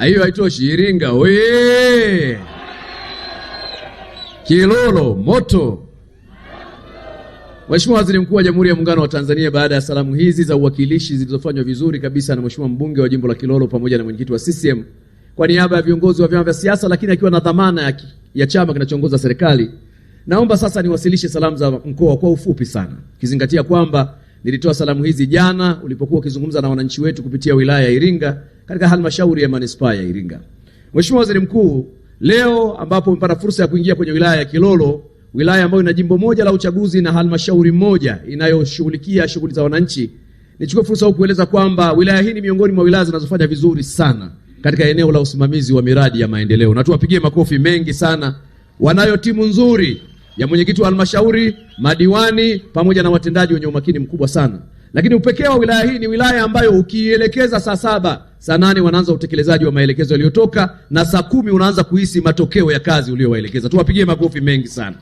Hiyo haitoshi. Iringa oye! Kilolo moto! Mheshimiwa Waziri Mkuu wa Jamhuri ya Muungano wa Tanzania, baada ya salamu hizi za uwakilishi zilizofanywa vizuri kabisa na Mheshimiwa mbunge wa jimbo la Kilolo pamoja na mwenyekiti wa CCM kwa niaba ya viongozi wa vyama vya siasa, lakini akiwa na dhamana ya chama kinachoongoza serikali, naomba sasa niwasilishe salamu za mkoa kwa ufupi sana, kizingatia kwamba nilitoa salamu hizi jana ulipokuwa ukizungumza na wananchi wetu kupitia wilaya ya Iringa katika halmashauri ya manispaa ya Iringa. Mheshimiwa Waziri Mkuu, leo ambapo umepata fursa ya kuingia kwenye wilaya ya Kilolo, wilaya ambayo ina jimbo moja la uchaguzi na halmashauri moja inayoshughulikia shughuli za wananchi, nichukue fursa hii kueleza kwamba wilaya hii ni miongoni mwa wilaya zinazofanya vizuri sana katika eneo la usimamizi wa miradi ya maendeleo. Na tuwapigie makofi mengi sana. Wanayo timu nzuri ya mwenyekiti wa halmashauri, madiwani pamoja na watendaji wenye umakini mkubwa sana. Lakini upekee wa wilaya hii ni wilaya ambayo ukielekeza saa 7, saa 8 wanaanza utekelezaji wa maelekezo yaliyotoka na saa 10 unaanza kuhisi matokeo ya kazi uliyowaelekeza. Tuwapigie makofi mengi sana.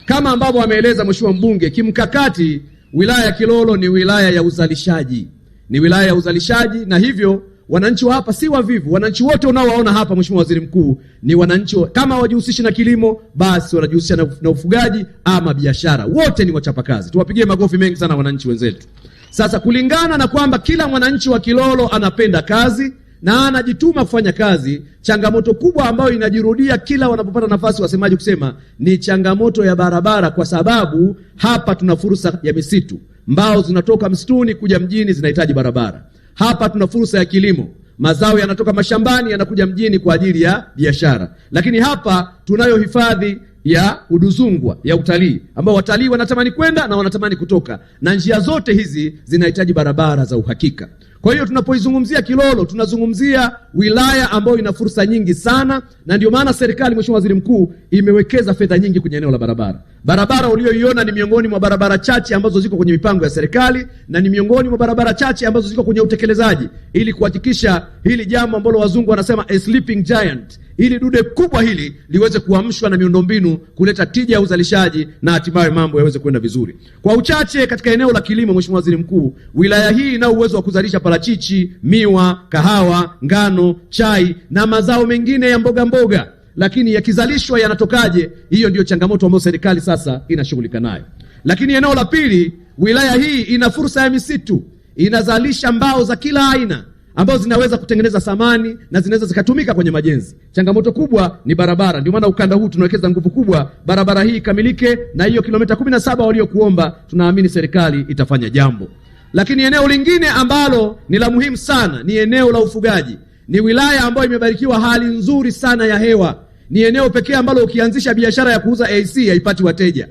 Kama ambavyo ameeleza Mheshimiwa mbunge, kimkakati wilaya ya Kilolo ni wilaya ya uzalishaji. Ni wilaya ya uzalishaji, na hivyo wananchi wa hapa si wavivu. Wananchi wote unaowaona hapa Mheshimiwa Waziri Mkuu ni wananchi kama wajihusishi na kilimo, basi wanajihusisha na ufugaji ama biashara. Wote ni wachapakazi. Tuwapigie makofi mengi sana wananchi wenzetu. Sasa kulingana na kwamba kila mwananchi wa Kilolo anapenda kazi na anajituma kufanya kazi, changamoto kubwa ambayo inajirudia kila wanapopata nafasi wasemaji kusema ni changamoto ya barabara, kwa sababu hapa tuna fursa ya misitu. Mbao zinatoka msituni kuja mjini zinahitaji barabara. Hapa tuna fursa ya kilimo. Mazao yanatoka mashambani yanakuja mjini kwa ajili ya biashara. Lakini hapa tunayo hifadhi ya Uduzungwa ya utalii, ambao watalii wanatamani kwenda na wanatamani kutoka, na njia zote hizi zinahitaji barabara za uhakika. Kwa hiyo tunapoizungumzia Kilolo tunazungumzia wilaya ambayo ina fursa nyingi sana, na ndio maana serikali, Mheshimiwa Waziri Mkuu, imewekeza fedha nyingi kwenye eneo la barabara. Barabara uliyoiona ni miongoni mwa barabara chache ambazo ziko kwenye mipango ya serikali, na ni miongoni mwa barabara chache ambazo ziko kwenye utekelezaji, ili kuhakikisha hili jambo ambalo wazungu wanasema a sleeping giant, ili dude kubwa hili liweze kuamshwa na miundombinu kuleta tija ya uzalishaji na hatimaye mambo yaweze kwenda vizuri. Kwa uchache katika eneo la kilimo, Mheshimiwa Waziri Mkuu, wilaya hii ina uwezo wa kuzalisha parachichi, miwa, kahawa, ngano, chai na mazao mengine ya mboga, lakini yakizalishwa yanatokaje? Hiyo ndio changamoto ambayo serikali sasa inashughulika nayo. Lakini eneo la pili, wilaya hii ina fursa ya misitu, inazalisha mbao za kila aina ambazo zinaweza kutengeneza samani na zinaweza zikatumika kwenye majenzi. Changamoto kubwa ni barabara. Ndio maana ukanda huu tunawekeza nguvu kubwa barabara hii ikamilike, na hiyo kilomita 17 waliokuomba tunaamini serikali itafanya jambo. Lakini eneo lingine ambalo ni la muhimu sana ni eneo la ufugaji. Ni wilaya ambayo imebarikiwa hali nzuri sana ya hewa. Ni eneo pekee ambalo ukianzisha biashara ya kuuza AC haipati wateja.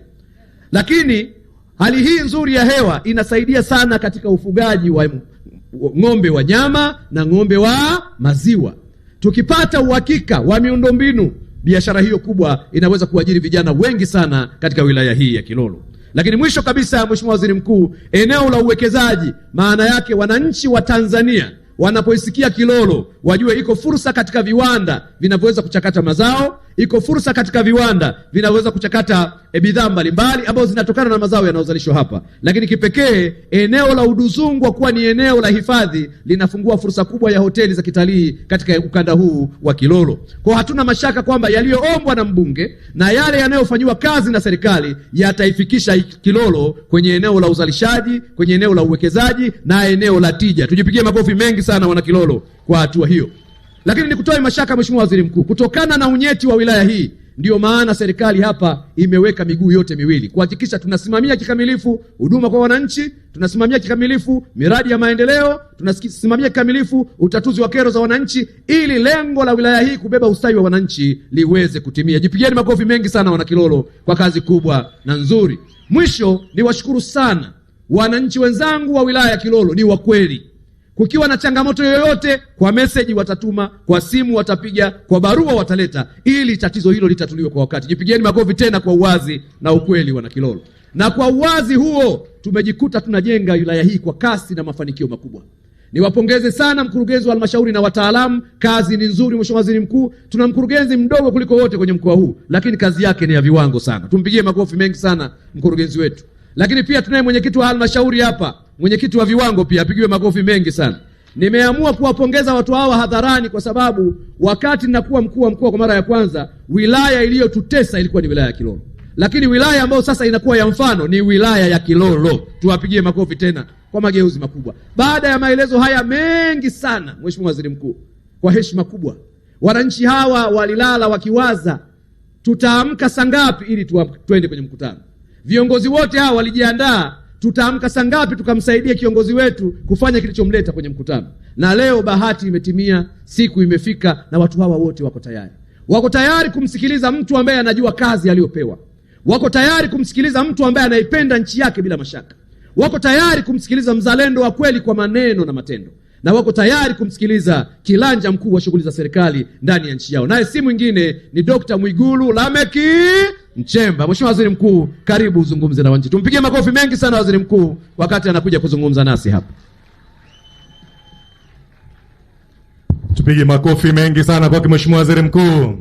Lakini hali hii nzuri ya hewa inasaidia sana katika ufugaji wa ng'ombe wa nyama na ng'ombe wa maziwa. Tukipata uhakika wa miundombinu, biashara hiyo kubwa inaweza kuajiri vijana wengi sana katika wilaya hii ya Kilolo. Lakini mwisho kabisa, Mheshimiwa Waziri Mkuu, eneo la uwekezaji, maana yake wananchi wa Tanzania wanapoisikia Kilolo wajue iko fursa katika viwanda vinavyoweza kuchakata mazao, iko fursa katika viwanda vinaweza kuchakata bidhaa mbalimbali ambazo zinatokana na mazao yanayozalishwa hapa. Lakini kipekee eneo la Uduzungwa kuwa ni eneo la hifadhi linafungua fursa kubwa ya hoteli za kitalii katika ukanda huu wa Kilolo. Kwa hatuna mashaka kwamba yaliyoombwa na mbunge na yale yanayofanywa kazi na serikali yataifikisha Kilolo kwenye eneo la uzalishaji, kwenye eneo la uwekezaji na eneo la tija. Tujipigie makofi mengi sana wana Kilolo kwa hatua hiyo. Lakini nikutoe mashaka, Mheshimiwa Waziri Mkuu, kutokana na unyeti wa wilaya hii, ndio maana serikali hapa imeweka miguu yote miwili kuhakikisha tunasimamia kikamilifu huduma kwa wananchi, tunasimamia kikamilifu miradi ya maendeleo, tunasimamia kikamilifu utatuzi wa kero za wananchi, ili lengo la wilaya hii kubeba ustawi wa wananchi liweze kutimia. Jipigieni makofi mengi sana wana Kilolo kwa kazi kubwa na nzuri. Mwisho ni washukuru sana wananchi wenzangu wa wilaya ya Kilolo, ni wa kweli. Kukiwa na changamoto yoyote, kwa message watatuma, kwa simu watapiga, kwa barua wataleta, ili tatizo hilo litatuliwe kwa wakati. Jipigieni makofi tena kwa uwazi na ukweli wana Kilolo. Na kwa uwazi huo tumejikuta tunajenga wilaya hii kwa kasi na mafanikio makubwa. Niwapongeze sana mkurugenzi wa halmashauri na wataalamu, kazi ni nzuri Mheshimiwa Waziri Mkuu. Tuna mkurugenzi mdogo kuliko wote kwenye mkoa huu, lakini kazi yake ni ya viwango sana. Tumpigie makofi mengi sana mkurugenzi wetu. Lakini pia tunaye mwenyekiti wa halmashauri hapa, mwenyekiti wa viwango pia apigiwe makofi mengi sana. Nimeamua kuwapongeza watu hawa hadharani kwa sababu wakati ninakuwa mkuu wa mkoa kwa mara ya kwanza, wilaya iliyotutesa ilikuwa ni wilaya ya Kilolo. Lakini wilaya ambayo sasa inakuwa ya mfano ni wilaya ya Kilolo. Tuwapigie makofi tena kwa mageuzi makubwa. Baada ya maelezo haya mengi sana, Mheshimiwa Waziri Mkuu, kwa heshima kubwa, wananchi hawa walilala wakiwaza tutaamka saa ngapi ili tuende kwenye mkutano. Viongozi wote hawa walijiandaa tutaamka saa ngapi tukamsaidia kiongozi wetu kufanya kilichomleta kwenye mkutano. Na leo bahati imetimia, siku imefika na watu hawa wote wako tayari. Wako tayari kumsikiliza mtu ambaye anajua kazi aliyopewa. Wako tayari kumsikiliza mtu ambaye anaipenda nchi yake bila mashaka. Wako tayari kumsikiliza mzalendo wa kweli kwa maneno na matendo. Na wako tayari kumsikiliza kilanja mkuu wa shughuli za serikali ndani ya nchi yao. Naye si mwingine ni Dr. Mwigulu Lameck Nchemba. Mheshimiwa Waziri Mkuu, karibu uzungumze na wananchi. Tumpigie makofi mengi sana Waziri Mkuu wakati anakuja kuzungumza nasi hapa. Tupige makofi mengi sana kwa Mheshimiwa Waziri Mkuu.